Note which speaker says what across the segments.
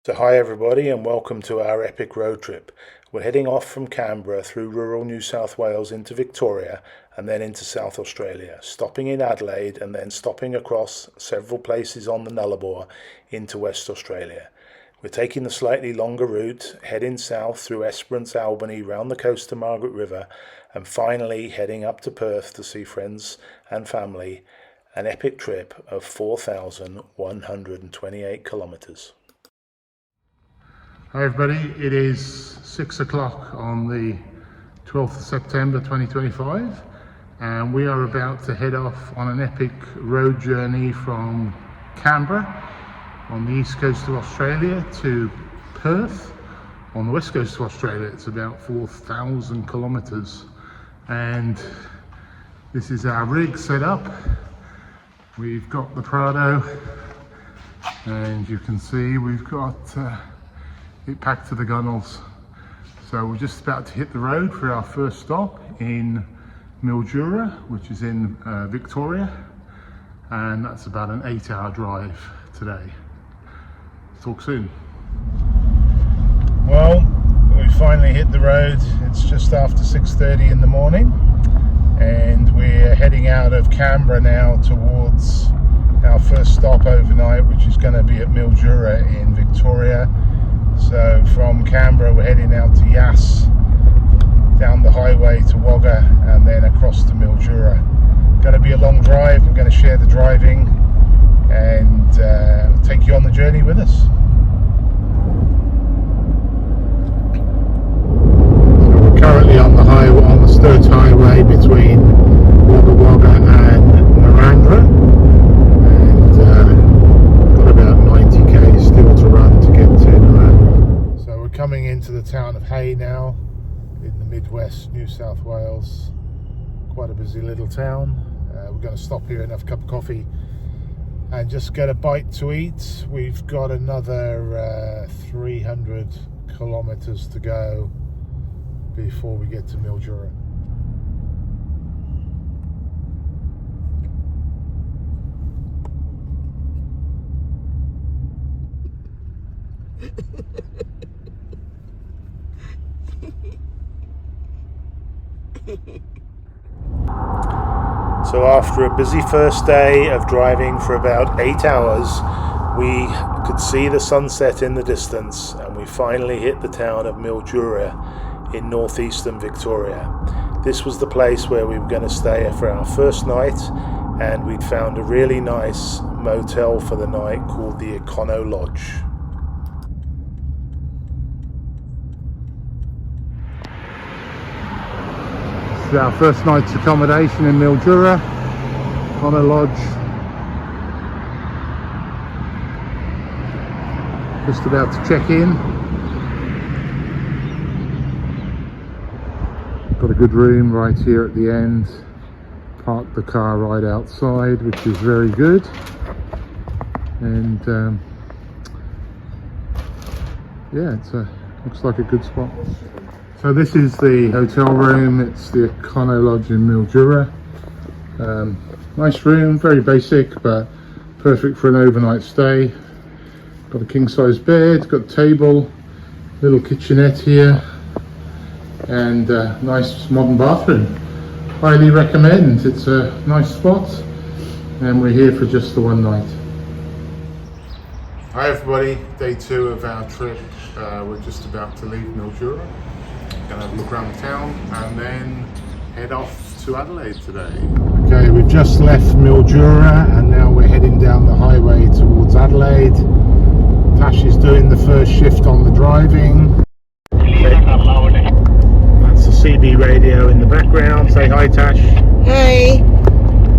Speaker 1: So hi everybody and welcome to our epic road trip. We're heading off from Canberra through rural New South Wales into Victoria and then into South Australia, stopping in Adelaide and then stopping across several places on the Nullarbor into West Australia. We're taking the slightly longer route, heading south through Esperance, Albany, round the coast to Margaret River and finally heading up to Perth to see friends and family. An epic trip of 4,128 kilometres.
Speaker 2: Hi everybody, it is 6 o'clock on the 12th of September 2025 and we are about to head off on an epic road journey from Canberra on the east coast of Australia to Perth on the west coast of Australia. It's about 4,000 kilometres and this is our rig set up. We've got the Prado and you can see we've got it packed to the gunnels. So we're just about to hit the road for our first stop in Mildura, which is in Victoria, and that's about an 8-hour drive today. Talk soon. Well, we finally hit the road. It's just after 6:30 in the morning and we're heading out of Canberra now towards our first stop overnight, which is going to be at Mildura in Victoria. So from Canberra we're heading out to Yass, down the highway to Wagga and then across to Mildura. Going to be a long drive. We're going to share the driving and take you on the journey with us. So we're currently on the highway, on the Sturt Highway between Wagga and Narangba, and got about 90 km still to run to get to Narangba. So we're coming into the town of Hay now, in the midwest New South Wales. Quite a busy little town. We're going to stop here and have a cup of coffee and just get a bite to eat. We've got another 300 kilometers to go before we get to Mildura.
Speaker 1: So after a busy first day of driving for about 8 hours, we could see the sunset in the distance and we finally hit the town of Mildura in northeastern Victoria. This was the place where we were going to stay for our first night, and we'd found a really nice motel for the night called the Econo Lodge.
Speaker 2: This is our first night's accommodation in Mildura, on a lodge. Just about to check in. Got a good room right here at the end. Parked the car right outside, which is very good. And yeah, looks like a good spot. So this is the hotel room. It's the Econo Lodge in Mildura. Nice room, very basic, but perfect for an overnight stay. Got a king-size bed, got a table, little kitchenette here, and a nice modern bathroom. Highly recommend. It's a nice spot, and we're here for just the one night. Hi everybody, day 2 of our trip. We're just about to leave Mildura. Gonna have a look around the town and then head off to Adelaide today. Okay, we've just left Mildura and now we're heading down the highway towards Adelaide. Tash is doing the first shift on the driving. That's the CB radio in the background. Say hi, Tash.
Speaker 3: Hi.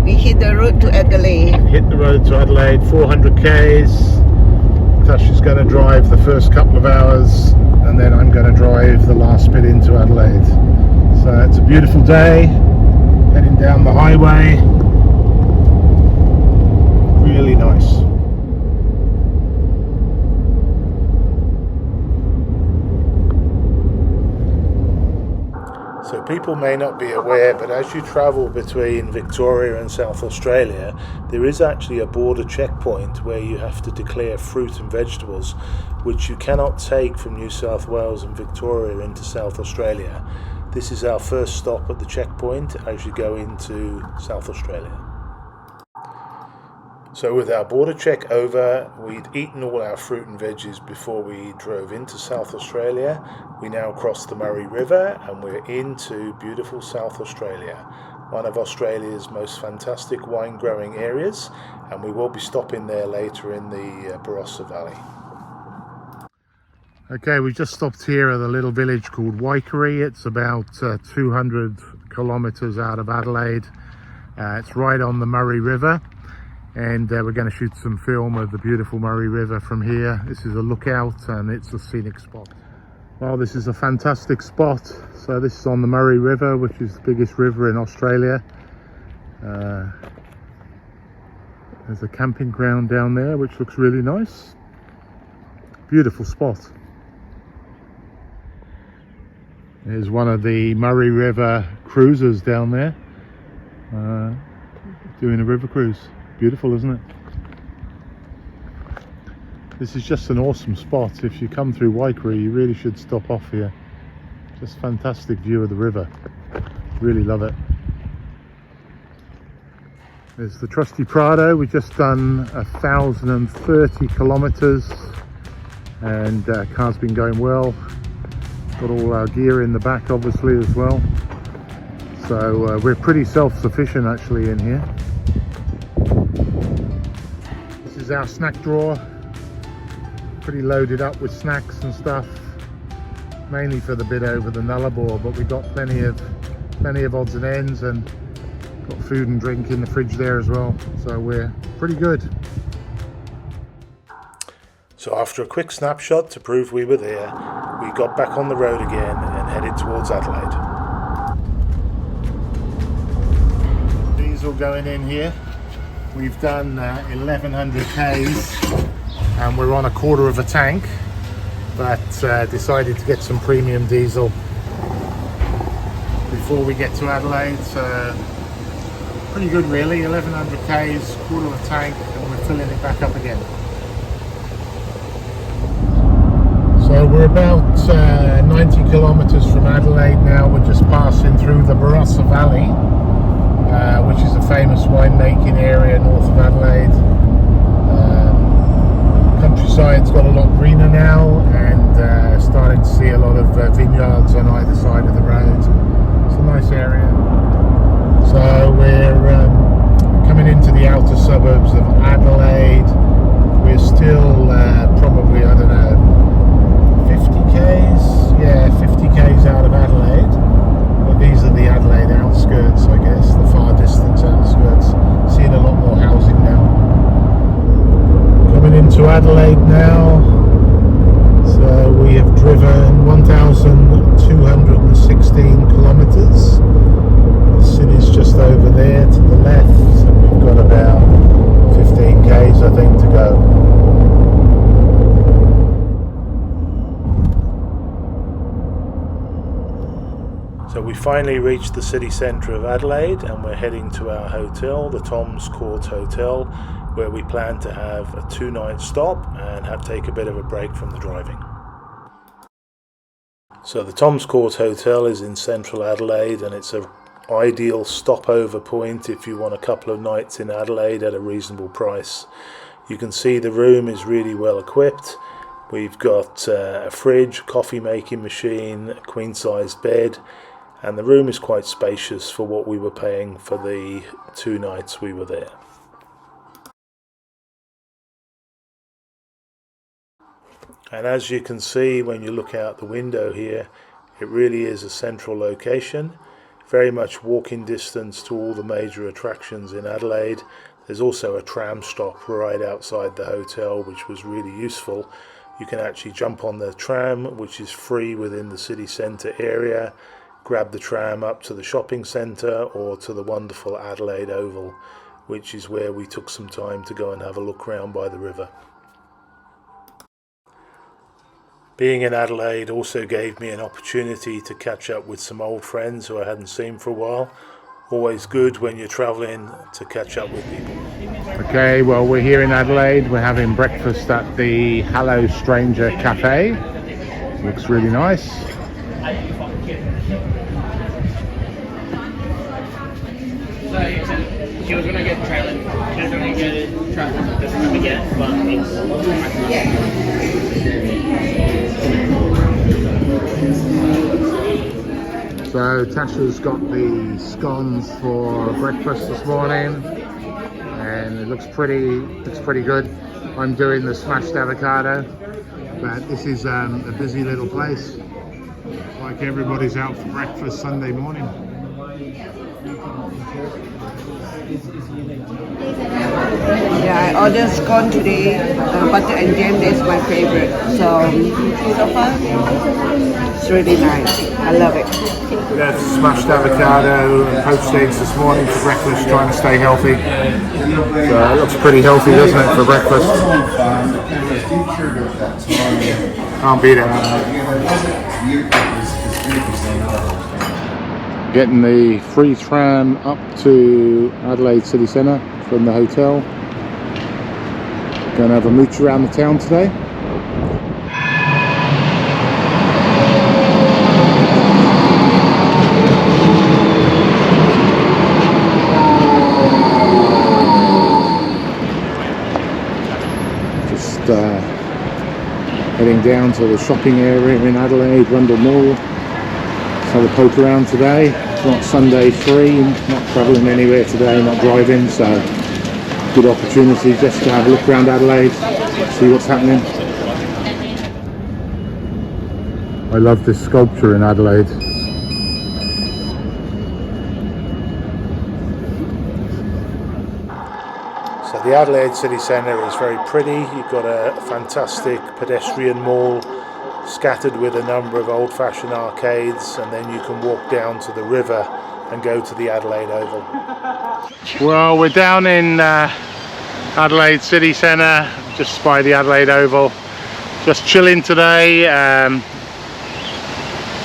Speaker 3: We hit the road to Adelaide.
Speaker 1: Hit the road to Adelaide, 400 k's. Tash is going to drive the first couple of hours and then I'm going to drive the last bit into Adelaide. So it's a beautiful day, heading down the highway. Really nice. So So people may not be aware, but as you travel between Victoria and South Australia, there is actually a border checkpoint where you have to declare fruit and vegetables, which you cannot take from New South Wales and Victoria into South Australia. This is our first stop at the checkpoint as you go into South Australia. So with our border check over, we'd eaten all our fruit and veggies before we drove into South Australia. We now cross the Murray River and we're into beautiful South Australia, one of Australia's most fantastic wine growing areas, and we will be stopping there later in the Barossa Valley.
Speaker 2: Okay, we just stopped here at a little village called Waikerie. It's about 200 kilometres out of Adelaide. It's right on the Murray River, and we're going to shoot some film of the beautiful Murray River from here. This is a lookout and it's a scenic spot. Well, this is a fantastic spot. So this is on the Murray River, which is the biggest river in Australia. There's a camping ground down there which looks really nice. Beautiful spot. There's one of the Murray River cruisers down there, doing a river cruise. Beautiful, isn't it? This is just an awesome spot. If you come through Waikerie, you really should stop off here. Just fantastic view of the river. Really love it. There's the Trusty Prado. We've just done 1,030 kilometres, and car's been going well. Got all our gear in the back obviously as well. So we're pretty self-sufficient actually in here. This is our snack drawer, pretty loaded up with snacks and stuff, mainly for the bit over the Nullarbor, but we've got plenty of odds and ends, and got food and drink in the fridge there as well, so we're pretty good.
Speaker 1: So after a quick snapshot to prove we were there, we got back on the road again and headed towards Adelaide. Diesel going in here. We've done 1100 k's and we're on a quarter of a tank, but decided to get some premium diesel before we get to Adelaide. So pretty good really, 1100 k's, quarter of a tank, and we're filling it back up again. So we're about 90 kilometres from Adelaide now. We're just passing through the Barossa Valley, which is a famous winemaking area north of Adelaide. Countryside's got a lot greener now, and starting to see a lot of vineyards on either side of the road. It's a nice area. So we're coming into the outer suburbs of Adelaide. We're still probably, I don't know, 50 k's? Yeah, 50 k's out of Adelaide. Well, these are the Adelaide outskirts, I guess, the far distance outskirts. Seeing a lot more housing now. Coming into Adelaide now. So we have driven 1,216 kilometres. The city's just over there to the left, and we've got about 15 k's I think to go. So we finally reached the city centre of Adelaide, and we're heading to our hotel, the Tom's Court Hotel, where we plan to have a 2-night stop and take a bit of a break from the driving. So the Tom's Court Hotel is in central Adelaide, and it's an ideal stopover point if you want a couple of nights in Adelaide at a reasonable price. You can see the room is really well equipped. We've got a fridge, coffee making machine, a queen size bed, and the room is quite spacious for what we were paying for the 2 nights we were there. And as you can see when you look out the window here, it really is a central location, very much walking distance to all the major attractions in Adelaide. There's also a tram stop right outside the hotel, which was really useful. You can actually jump on the tram, which is free within the city centre area, grab the tram up to the shopping centre or to the wonderful Adelaide Oval, which is where we took some time to go and have a look round by the river. Being in Adelaide also gave me an opportunity to catch up with some old friends who I hadn't seen for a while. Always good when you're travelling to catch up with people.
Speaker 2: Okay, well, we're here in Adelaide. We're having breakfast at the Hello Stranger Cafe. Looks really nice.
Speaker 4: She was gonna get trailer. She was gonna get trailer. Doesn't have to get, but
Speaker 2: So Tasha's got the scones for breakfast this morning, and it looks pretty good. I'm doing the smashed avocado, but this is a busy little place. Like everybody's out for breakfast Sunday morning.
Speaker 3: Yeah, I ordered scone today. Butter and jam is my favorite. So far, it's really nice. I love it.
Speaker 2: That's smashed avocado and poached eggs this morning for breakfast, trying to stay healthy. So it looks pretty healthy, doesn't it, for breakfast? Can't beat it. Getting the free tram up to Adelaide city centre from the hotel. Going to have a mooch around the town today. Just heading down to the shopping area in Adelaide, Rundle Mall. Let's have a poke around today. It's not Sunday free, not travelling anywhere today, not driving, so good opportunity just to have a look around Adelaide, see what's happening. I love this sculpture in Adelaide.
Speaker 1: So the Adelaide city centre is very pretty. You've got a fantastic pedestrian mall scattered with a number of old-fashioned arcades, and then you can walk down to the river and go to the Adelaide Oval.
Speaker 2: Well, we're down in Adelaide city centre, just by the Adelaide Oval. Just chilling today,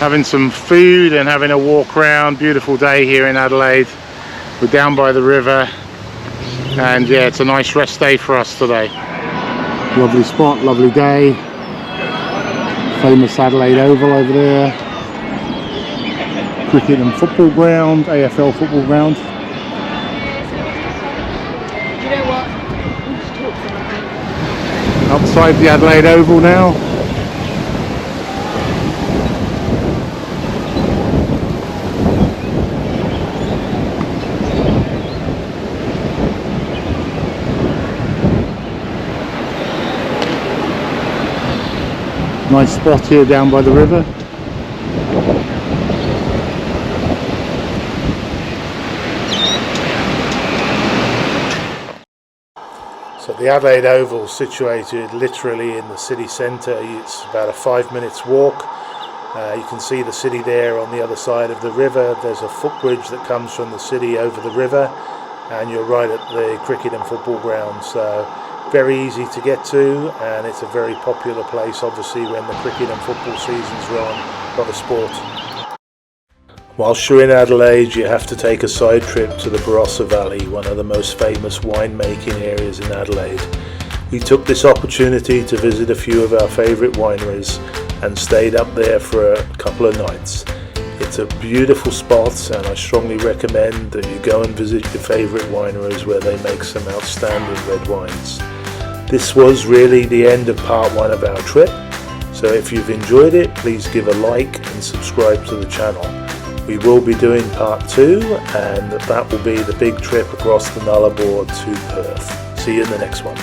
Speaker 2: having some food and having a walk around. Beautiful day here in Adelaide. We're down by the river, and yeah, it's a nice rest day for us today. Lovely spot, lovely day. Famous Adelaide Oval over there. Cricket and football ground, AFL football ground. Outside the Adelaide Oval now. Nice spot here down by the river.
Speaker 1: So the Adelaide Oval is situated literally in the city centre. It's about a 5 minutes walk. You can see the city there on the other side of the river. There's a footbridge that comes from the city over the river, and you're right at the cricket and football ground. So very easy to get to, and it's a very popular place obviously when the cricket and football seasons run. A lot of sport. Whilst you're in Adelaide, you have to take a side trip to the Barossa Valley, one of the most famous winemaking areas in Adelaide. We took this opportunity to visit a few of our favourite wineries and stayed up there for a couple of nights. It's a beautiful spot, and I strongly recommend that you go and visit your favourite wineries where they make some outstanding red wines. This was really the end of part one of our trip, so if you've enjoyed it, please give a like and subscribe to the channel. We will be doing part two, and that will be the big trip across the Nullarbor to Perth. See you in the next one.